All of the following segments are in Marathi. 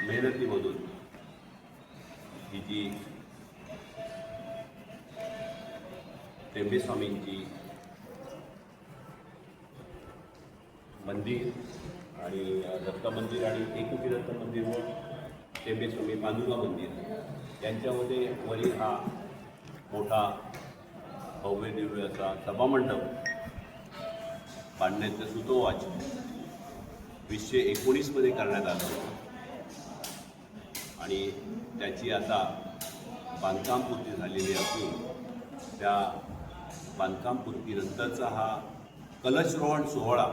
मेहनतीमधून ही जी टेंबे स्वामींची मंदिर आणि दत्त मंदिर आणि एकमुखी दत्त मंदिर व टेंबे स्वामी पांडुरंग मंदिर यांच्यामध्ये वरील हा मोठा भव्य दिव्य असा सभामंडप बांधण्याचं सुतोवाच 2019 करण्यात आलं होतं आणि त्याची आता बांधकाम पूर्ती झालेली असून त्या बांधकाम पूर्तीनंतरचा हा कलशरोहण सोहळा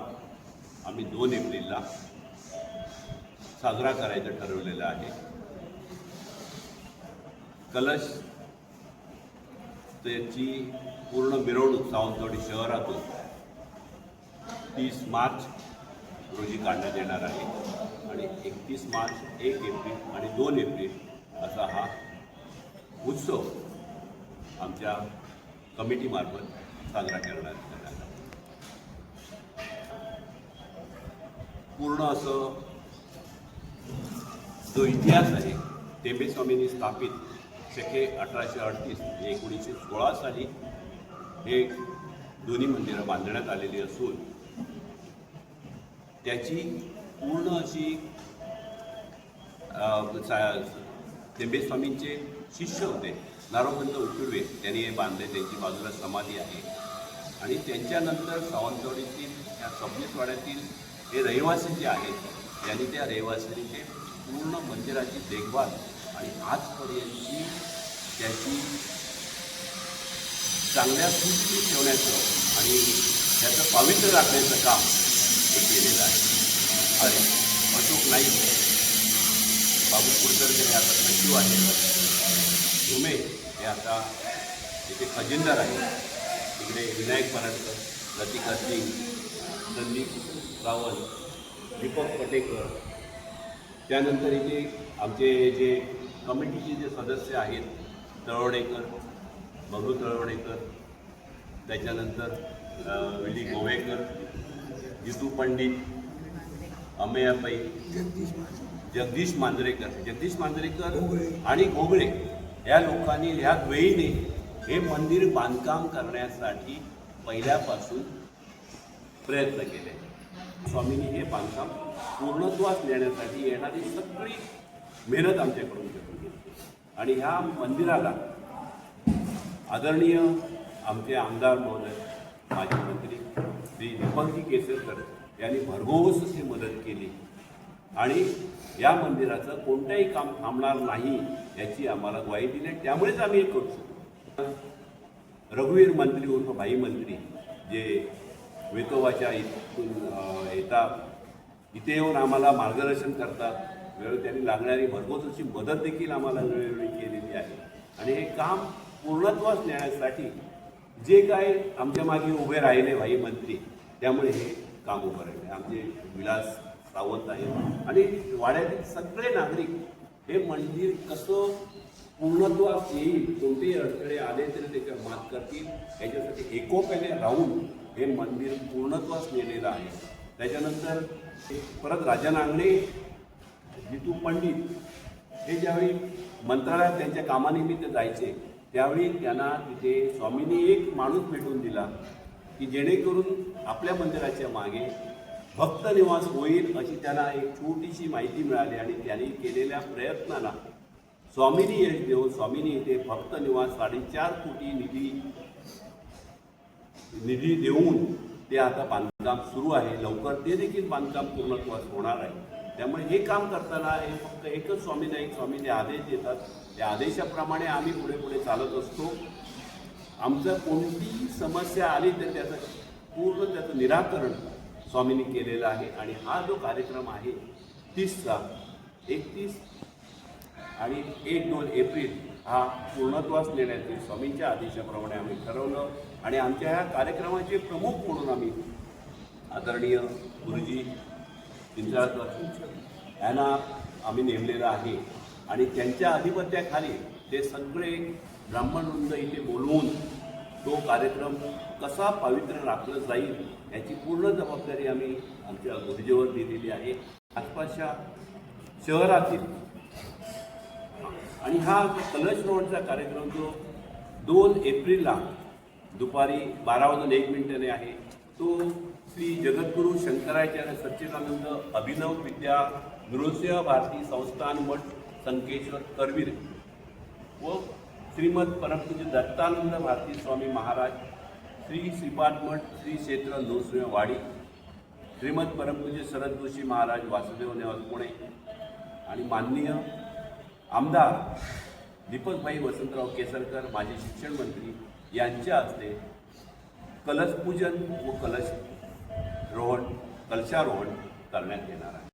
आम्ही 2 एप्रिलला साजरा करायचं ठरवलेलं आहे. कलश त्याची पूर्ण मिरवणूक सावंतवाडी शहरातून 30 मार्च रोजी काढण्यात येणार आहे आणि 31 मार्च, 1 एप्रिल आणि 2 एप्रिल असा हा उत्सव आमच्या कमिटीमार्फत साजरा करण्यात येणार आहे. पूर्ण असं जो इतिहास आहे टेंबे स्वामींनी स्थापित शके 1838 1916 साली हे दोन्ही मंदिरं बांधण्यात आलेली असून त्याची पूर्ण अशी टेंबे स्वामींचे शिष्य होते नारोपंत उकडवे त्यांनी हे बांधले. त्यांची बाजूला समाधी आहे आणि त्यांच्यानंतर सावंतवाडीतील या सबनीसवाड्यातील हे रहिवासी जे आहेत त्यांनी त्या रहिवासीचे पूर्ण मंदिराची देखभाल आणि आजपर्यंतची त्याची चांगल्या सुस्थितीत ठेवण्याचं आणि त्याचं पावित्र्य राखण्याचं काम हे केलेलं आहे. आणि अशोक नाईक बाबू कुलकर्णी हे आता सचिव आहेत. उमे हे आता इथे खजिनदार आहे. तिकडे विनायक पराडकर, लतिका सिंग, संदीप रावल, दीपक पटेकर, त्यानंतर इथे आमचे जे कमिटीचे जे सदस्य आहेत तळवडेकर, बबलू तळवडेकर, त्याच्यानंतर विली गोवेकर, जितू पंडित, अमेयाबाई, जगदीश मांजरेकर आणि घोगळे या लोकांनी ह्या वेळीने हे मंदिर बांधकाम करण्यासाठी पहिल्यापासून प्रयत्न केले. स्वामींनी हे बांधकाम पूर्णत्वास नेण्यासाठी येणारी सगळी मेहनत आमच्याकडून घेतली आणि ह्या मंदिराला आदरणीय आमचे आमदार महोदय, माजी मंत्री श्री दीपकजी केसरकर यांनी भरघोस अशी मदत केली आणि या मंदिराचं कोणतंही काम थांबणार नाही याची आम्हाला ग्वाही दिली. त्यामुळेच आम्ही हे करू शकतो. रघुवीर मंत्री उर्फ भाई मंत्री जे वेतोबाच्या इथून येतात, इथे येऊन आम्हाला मार्गदर्शन करतात, वेळोवेळी त्यांनी लागणारी भरघोस अशी मदत देखील आम्हाला वेळोवेळी केलेली आहे आणि हे काम पूर्णत्वास नेण्यासाठी जे काय आमच्या मागे उभे राहिले भाई मंत्री, त्यामुळे हे काम उभं राहिले. आमचे विलास सावंत आहेत आणि वाड्यातील सगळे नागरिक हे मंदिर कसं पूर्णत्वास येईल, कोणतेही अडथळे आले तरी त्याच्यावर मात करतील याच्यासाठी एकोप्याने राहून हे मंदिर पूर्णत्वास नेलेलं आहे. त्याच्यानंतर परत राजा नांगणे, जितू पंडित हे ज्यावेळी मंत्रालयात त्यांच्या कामानिमित्त जायचे त्यावेळी त्यांना तिथे स्वामींनी एक माणूस भेटून दिला की जेणेकरून आपल्या मंदिराच्या मागे भक्त निवास होईल अशी त्यांना एक छोटीशी माहिती मिळाली आणि त्यांनी केलेल्या प्रयत्नाला स्वामींनी यश देऊन स्वामींनी इथे भक्त निवास 4.5 कोटी निधी देऊन ते आता बांधकाम सुरू आहे. लवकर ते देखील बांधकाम पूर्णत्वास होणार आहे. त्यामुळे हे काम करताना हे फक्त एकच स्वामी नाही, स्वामींचे आदेश देतात, त्या आदेशाप्रमाणे आम्ही पुढे पुढे चालत असतो. आमचं कोणतीही समस्या आली तर त्याचं निराकरण स्वामींनी केलेलं आहे आणि हा जो कार्यक्रम आहे 30चा 31 आणि 1-2 एप्रिल हा पूर्णत्वास नेण्याचे स्वामींच्या आदेशाप्रमाणे आम्ही ठरवलं आणि आमच्या ह्या कार्यक्रमाचे प्रमुख म्हणून आम्ही आदरणीय गुरुजी चिंचाळकर यांना आम्ही नेमलेलं आहे आणि त्यांच्या अधिपत्याखाली ते सगळे ब्राह्मणवृंद इथे बोलवून तो कार्यक्रम कसा पवित्र राखला जाईल याची पूर्ण जबाबदारी आम्ही आमच्या गुरुजीवर दिलेली आहे. आसपासच्या शहरातील आणि हा कलश रोहणचा कार्यक्रम जो 2 एप्रिलला दुपारी 12:01 आहे तो श्री जगद्गुरू शंकराचार्य सच्चिदानंद अभिनव विद्या नृसिंह भारती संस्थान मठ संकेश्वर करवीर व श्रीमद परमपूज्य दत्तानंद भारती स्वामी महाराज श्री श्रीपाद मठ श्री क्षेत्र नृसिंहवाडी श्रीमद परमपूज्य शरद जोशी महाराज वासुदेव निवास पुणे आणि माननीय आमदार दीपकभाई वसंतराव केसरकर माजी शिक्षण मंत्री यांच्या हस्ते कलशपूजन व कलशारोहण करण्यात येणार आहे.